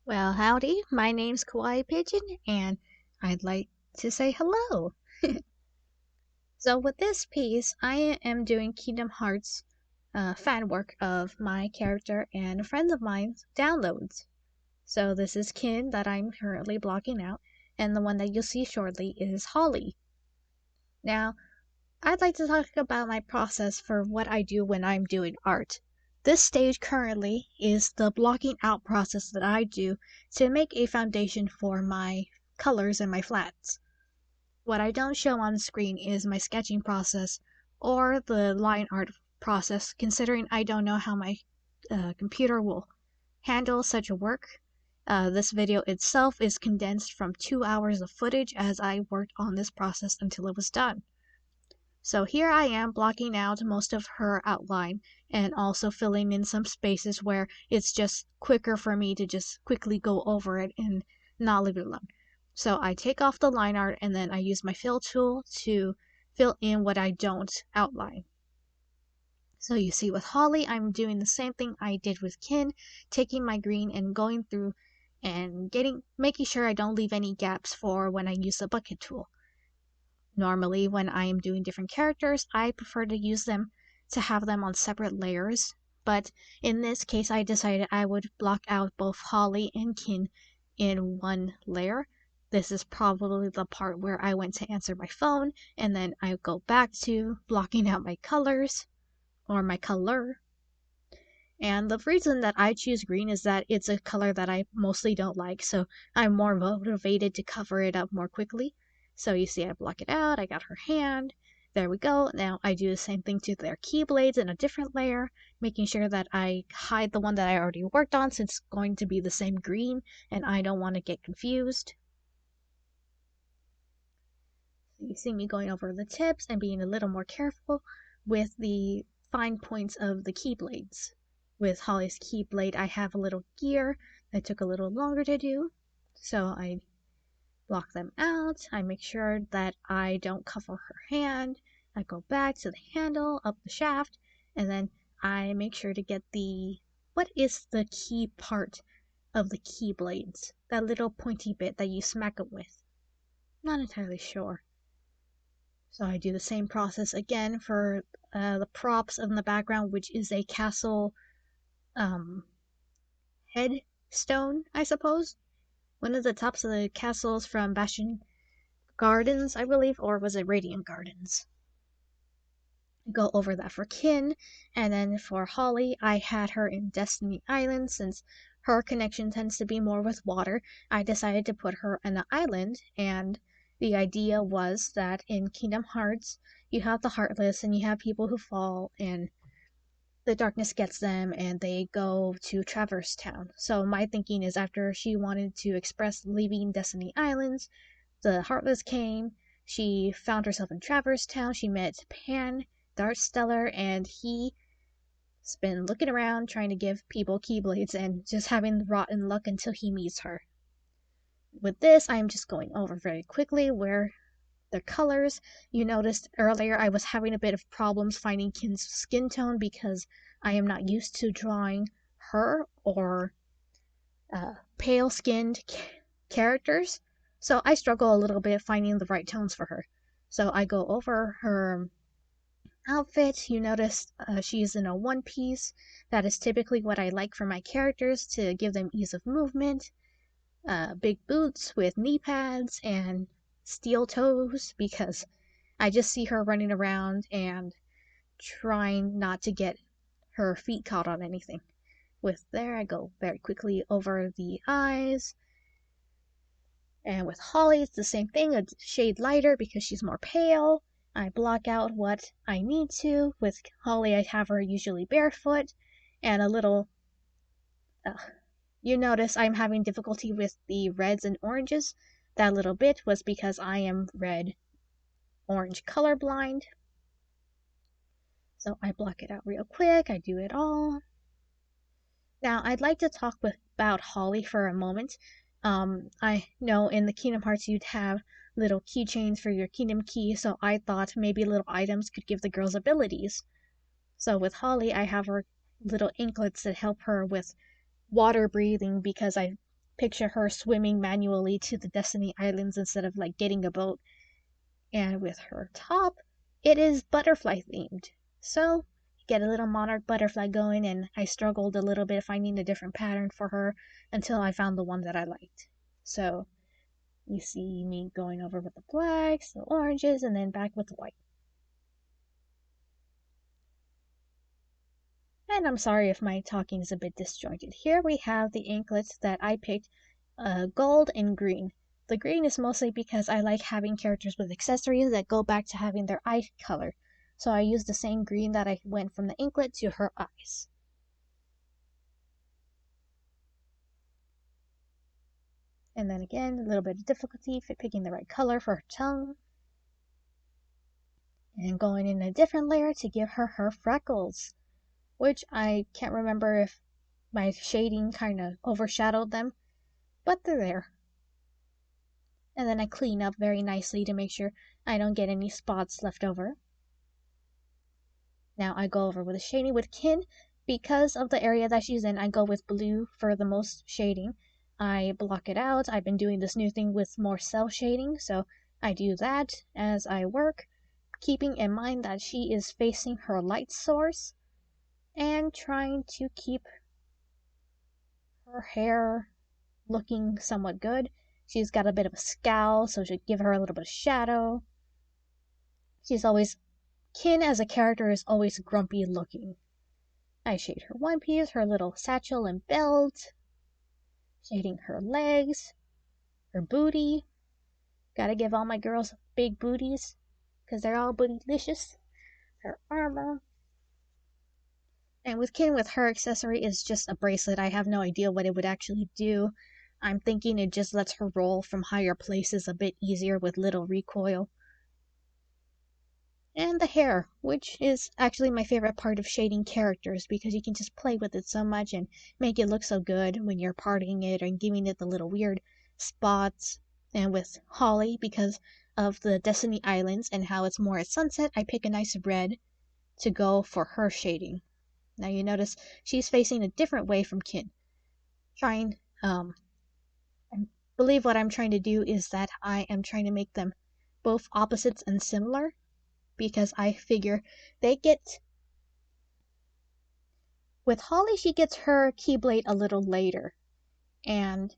Well, howdy. My name's Kawaii-Pigeon, and I'd like to say hello. So, with this piece, I am doing Kingdom Hearts fan work of my character and a friend of mine's downloads. So, this is Kin that I'm currently blocking out, and the one that you'll see shortly is Holly. Now, I'd like to talk about my process for what I do when I'm doing art. This stage currently is the blocking out process that I do to make a foundation for my colors and my flats. What I don't show on screen is my sketching process or the line art process, considering I don't know how my computer will handle such a work. This video itself is condensed from 2 hours of footage as I worked on this process until it was done. So here I am blocking out most of her outline and also filling in some spaces where it's just quicker for me to just quickly go over it and not leave it alone. So I take off the line art and then I use my fill tool to fill in what I don't outline. So you see with Holly, I'm doing the same thing I did with Kin, taking my green and going through and making sure I don't leave any gaps for when I use the bucket tool. Normally, when I am doing different characters, I prefer to use them to have them on separate layers, but in this case, I decided I would block out both Holly and Kin in one layer. This is probably the part where I went to answer my phone, and then I go back to blocking out my colors, or my color. And the reason that I choose green is that it's a color that I mostly don't like, so I'm more motivated to cover it up more quickly. So you see I block it out, I got her hand, there we go. Now I do the same thing to their keyblades in a different layer, making sure that I hide the one that I already worked on since it's going to be the same green and I don't want to get confused. You see me going over the tips and being a little more careful with the fine points of the keyblades. With Holly's keyblade, I have a little gear that took a little longer to do, so I block them out. I make sure that I don't cover her hand. I go back to the handle, up the shaft, and then I make sure to get what is the key part of the keyblades? That little pointy bit that you smack it with. Not entirely sure. So I do the same process again for the props in the background, which is a castle um, headstone, I suppose. One of the tops of the castles from Bastion Gardens, I believe, or was it Radiant Gardens? Go over that for Kin, and then for Holly, I had her in Destiny Island since her connection tends to be more with water. I decided to put her on an island, and the idea was that in Kingdom Hearts, you have the Heartless and you have people who fall and the darkness gets them and they go to Traverse Town. So my thinking is after she wanted to express leaving Destiny Islands, the Heartless came, she found herself in Traverse Town, she met Pan, Dark Stellar, and he's been looking around trying to give people Keyblades and just having rotten luck until he meets her. With this, I'm just going over very quickly where their colors. You noticed earlier I was having a bit of problems finding Kin's skin tone because I am not used to drawing her or pale skinned characters. So I struggle a little bit finding the right tones for her. So I go over her outfit. You notice she's in a one piece. That is typically what I like for my characters to give them ease of movement. Big boots with knee pads and steel toes because I just see her running around and trying not to get her feet caught on anything. With there, I go very quickly over the eyes. And with Holly, it's the same thing, a shade lighter because she's more pale. I block out what I need to. With Holly, I have her usually barefoot and a little. You notice I'm having difficulty with the reds and oranges. That little bit was because I am red-orange colorblind. So I block it out real quick. I do it all. Now, I'd like to talk about Holly for a moment. I know in the Kingdom Hearts you'd have little keychains for your Kingdom Key, so I thought maybe little items could give the girls abilities. So with Holly, I have her little anklets that help her with water breathing because I picture her swimming manually to the Destiny Islands instead of like getting a boat. And with her top, it is butterfly themed. So get a little monarch butterfly going, and I struggled a little bit finding a different pattern for her until I found the one that I liked. So you see me going over with the blacks, the oranges, and then back with the white. And I'm sorry if my talking is a bit disjointed. Here we have the anklets that I picked, gold and green. The green is mostly because I like having characters with accessories that go back to having their eye color. So I used the same green that I went from the anklet to her eyes. And then again, a little bit of difficulty picking the right color for her tongue. And going in a different layer to give her her freckles, which I can't remember if my shading kind of overshadowed them, but they're there. And then I clean up very nicely to make sure I don't get any spots left over. Now I go over with the shading with Kin. Because of the area that she's in, I go with blue for the most shading. I block it out. I've been doing this new thing with more cell shading, so I do that as I work, keeping in mind that she is facing her light source and trying to keep her hair looking somewhat good. She's got a bit of a scowl, so should give her a little bit of shadow. She's always, Kin as a character is always grumpy looking. I shade her one piece, her little satchel and belt, shading her legs, her booty. Gotta give all my girls big booties, because they're all bootylicious. Her armor. And with Kin, with her accessory is just a bracelet. I have no idea what it would actually do. I'm thinking it just lets her roll from higher places a bit easier with little recoil. And the hair, which is actually my favorite part of shading characters because you can just play with it so much and make it look so good when you're parting it and giving it the little weird spots. And with Holly, because of the Destiny Islands and how it's more at sunset, I pick a nice red to go for her shading. Now you notice she's facing a different way from Kin. I believe what I'm trying to do is that I am trying to make them both opposites and similar, because I figure they get, with Holly, she gets her Keyblade a little later. And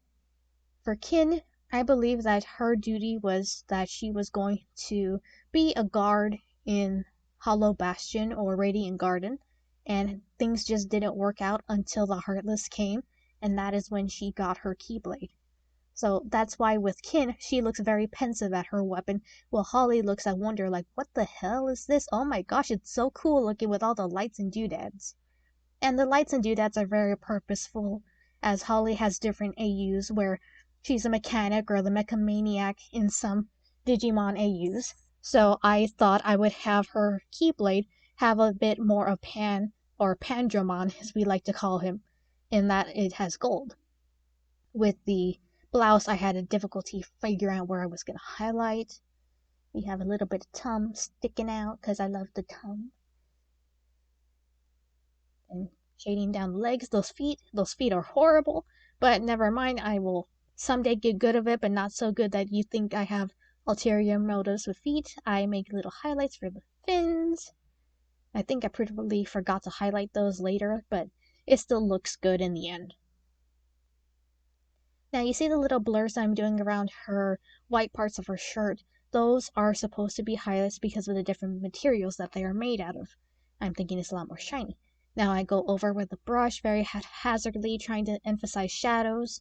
for Kin, I believe that her duty was that she was going to be a guard in Hollow Bastion or Radiant Garden, and things just didn't work out until the Heartless came, and that is when she got her Keyblade. So that's why with Kin, she looks very pensive at her weapon, while Holly looks at wonder like, what the hell is this? Oh my gosh, it's so cool looking with all the lights and doodads. And the lights and doodads are very purposeful, as Holly has different AUs where she's a mechanic or the mechamaniac in some Digimon AUs. So I thought I would have her Keyblade have a bit more of Pan, or Pandramon as we like to call him, in that it has gold. With the blouse, I had a difficulty figuring out where I was going to highlight. We have a little bit of tum sticking out because I love the tum. And shading down the legs, those feet are horrible, but never mind, I will someday get good of it, but not so good that you think I have ulterior motives with feet. I make little highlights for the fins. I think I probably forgot to highlight those later, but it still looks good in the end. Now you see the little blurs I'm doing around her white parts of her shirt. Those are supposed to be highlights because of the different materials that they are made out of. I'm thinking it's a lot more shiny. Now I go over with the brush very haphazardly, trying to emphasize shadows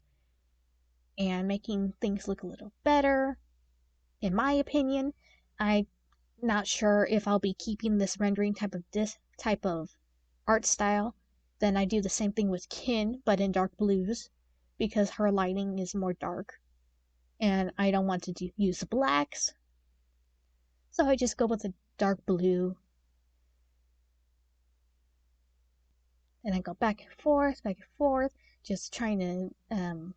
and making things look a little better. In my opinion, I'm not sure if I'll be keeping this rendering type of art style. Then I do the same thing with Kin, but in dark blues, because her lighting is more dark and I don't want to use blacks. So I just go with a dark blue. And I go back and forth, just trying to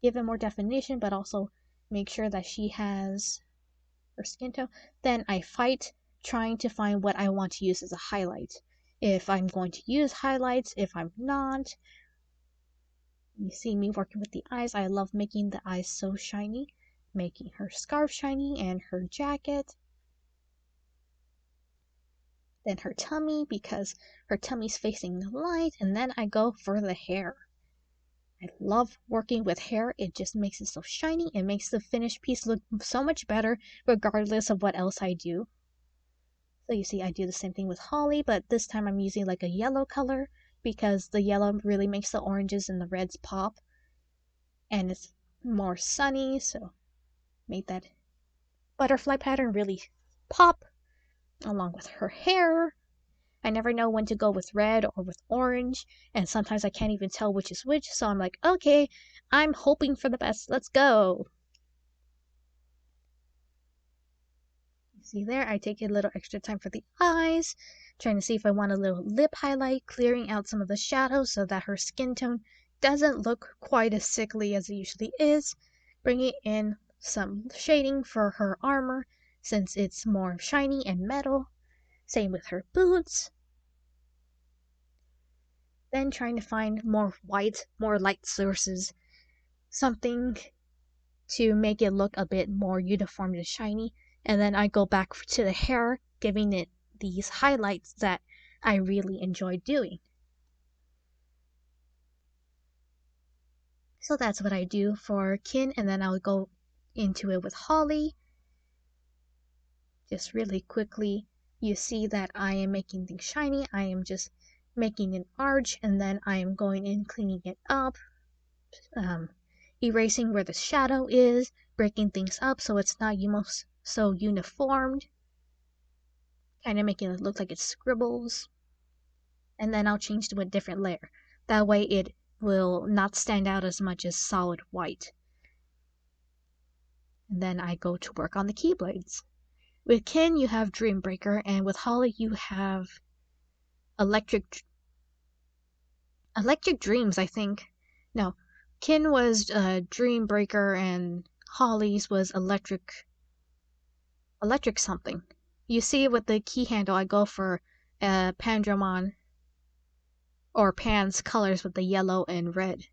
give it more definition, but also make sure that she has her skin tone. Then I fight trying to find what I want to use as a highlight. If I'm going to use highlights, if I'm not. You see me working with the eyes. I love making the eyes so shiny, making her scarf shiny and her jacket. Then her tummy, because her tummy's facing the light, and then I go for the hair. I love working with hair. It just makes it so shiny. It makes the finished piece look so much better regardless of what else I do. So you see I do the same thing with Holly, but this time I'm using like a yellow color because the yellow really makes the oranges and the reds pop. And it's more sunny, so made that butterfly pattern really pop along with her hair. I never know when to go with red or with orange, and sometimes I can't even tell which is which, so I'm like, okay, I'm hoping for the best. Let's go. See there, I take a little extra time for the eyes, trying to see if I want a little lip highlight, clearing out some of the shadows so that her skin tone doesn't look quite as sickly as it usually is, bringing in some shading for her armor since it's more shiny and metal, same with her boots, then trying to find more white, more light sources, something to make it look a bit more uniform and shiny, and then I go back to the hair, giving it these highlights that I really enjoy doing. So that's what I do for Kin, and then I'll go into it with Holly. Just really quickly, you see that I am making things shiny. I am just making an arch, and then I am going in cleaning it up, erasing where the shadow is, breaking things up so it's not so uniformed, kind of making it look like it scribbles. And then I'll change to a different layer. That way it will not stand out as much as solid white. And then I go to work on the keyblades. With Ken, you have Dreambreaker, and with Holly, you have Electric Dreams, I think. No, Ken was Dreambreaker, and Holly's was Electric something. You see with the key handle, I go for Pandramon, or Pan's colors with the yellow and red.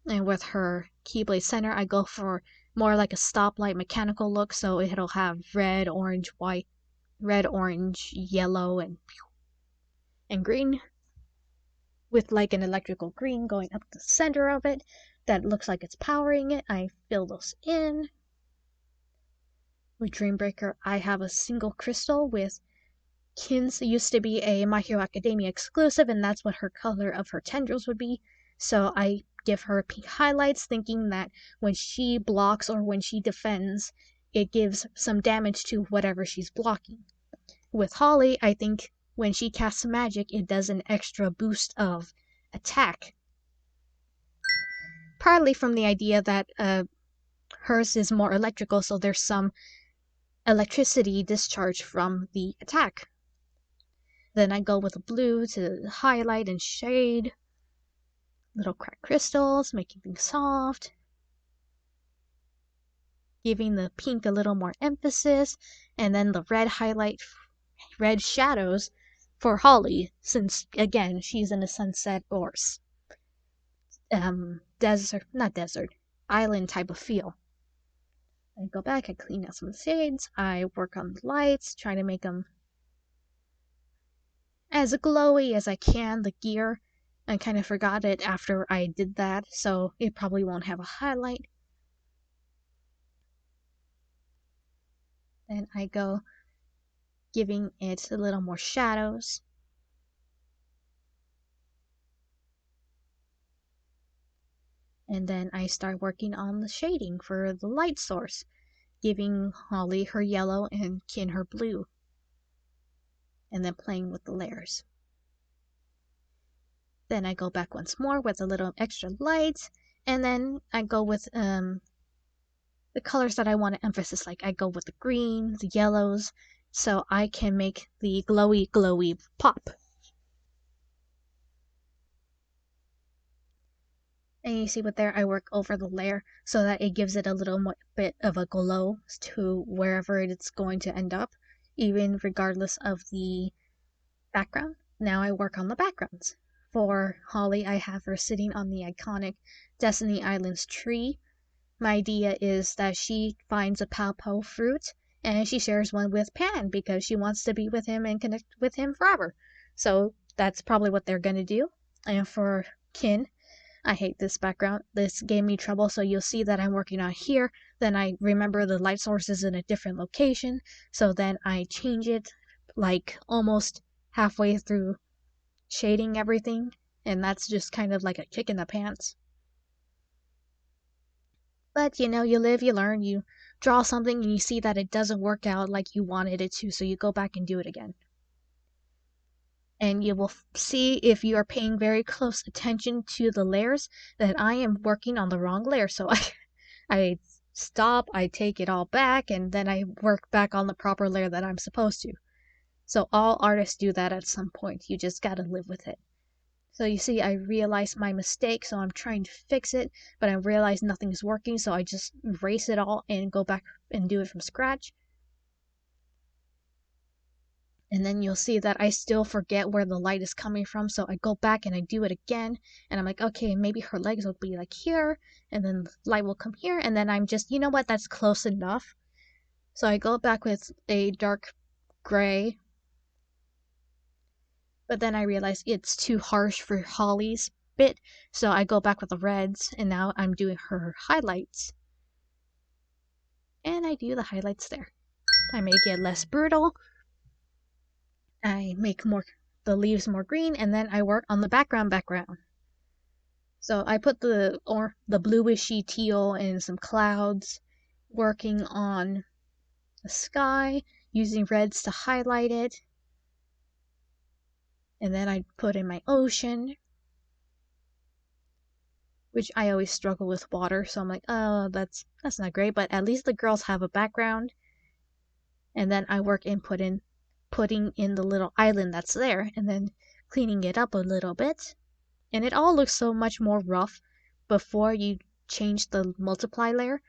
And with her Keyblade Center, I go for more like a stoplight mechanical look, so it'll have red, orange, white, red, orange, yellow, and green, with like an electrical green going up the center of it that looks like it's powering it. I fill those in. With Dreambreaker, I have a single crystal with Kin's used to be a My Hero Academia exclusive, and that's what her color of her tendrils would be. So I give her pink highlights, thinking that when she blocks or when she defends, it gives some damage to whatever she's blocking. With Holly, I think when she casts magic, it does an extra boost of attack. Partly from the idea that hers is more electrical, so there's some electricity discharge from the attack. Then I go with a blue to highlight and shade. Little cracked crystals, making things soft. Giving the pink a little more emphasis. And then the red highlight, red shadows for Holly, since again, she's in a sunset or island type of feel. I go back, I clean out some of the shades, I work on the lights, try to make them as glowy as I can. The gear, I kind of forgot it after I did that, so it probably won't have a highlight. Then I go giving it a little more shadows. And then I start working on the shading for the light source, giving Holly her yellow and Kin her blue. And then playing with the layers. Then I go back once more with a little extra light, and then I go with the colors that I want to emphasize. Like I go with the green, the yellows, so I can make the glowy pop. And you see what there, I work over the layer so that it gives it a little bit of a glow to wherever it's going to end up, even regardless of the background. Now I work on the backgrounds. for Holly, I have her sitting on the iconic Destiny Islands tree. My idea is that she finds a pawpaw fruit and she shares one with Pan because she wants to be with him and connect with him forever. So that's probably what they're gonna do. And for Kin, I hate this background. This gave me trouble, so you'll see that I'm working on here. Then I remember the light source is in a different location, so then I change it like almost halfway through shading everything, and that's just kind of like a kick in the pants. But you know, you live, you learn, you draw something and you see that it doesn't work out like you wanted it to, so you go back and do it again. And you will see if you are paying very close attention to the layers that I am working on the wrong layer. So I stop, I take it all back, and then I work back on the proper layer that I'm supposed to. So all artists do that at some point. You just gotta live with it. So you see, I realized my mistake, so I'm trying to fix it, but I realize nothing's working, so I just erase it all and go back and do it from scratch. And then you'll see that I still forget where the light is coming from, so I go back and I do it again, and I'm like, okay, maybe her legs will be like here, and then the light will come here, and then I'm just, you know what, that's close enough. So I go back with a dark gray, but then I realize it's too harsh for Holly's bit, so I go back with the reds, and now I'm doing her highlights. And I do the highlights there. I make it less brutal. I make the leaves more green, and then I work on the background. So I put the bluishy teal and some clouds, working on the sky, using reds to highlight it. And then I put in my ocean, which I always struggle with water, so I'm like, oh, that's not great, but at least the girls have a background. And then I work in putting in the little island that's there, and then cleaning it up a little bit. And it all looks so much more rough before you change the multiply layer.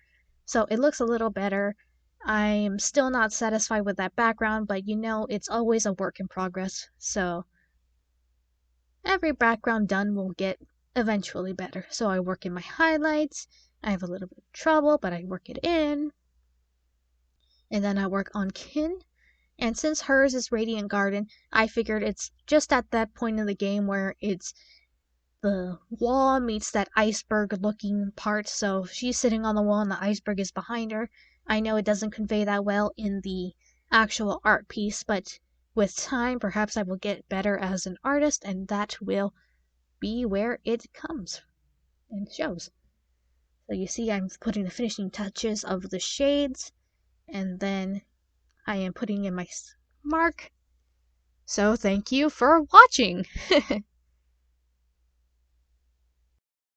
So it looks a little better. I'm still not satisfied with that background, but you know, it's always a work in progress. So every background done will get eventually better. So I work in my highlights. I have a little bit of trouble, but I work it in. And then I work on Kin. And since hers is Radiant Garden, I figured it's just at that point in the game where it's the wall meets that iceberg looking part. So she's sitting on the wall and the iceberg is behind her. I know it doesn't convey that well in the actual art piece, but with time, perhaps I will get better as an artist, and that will be where it comes and shows. So you see, I'm putting the finishing touches of the shades, and then I am putting in my mark. So thank you for watching!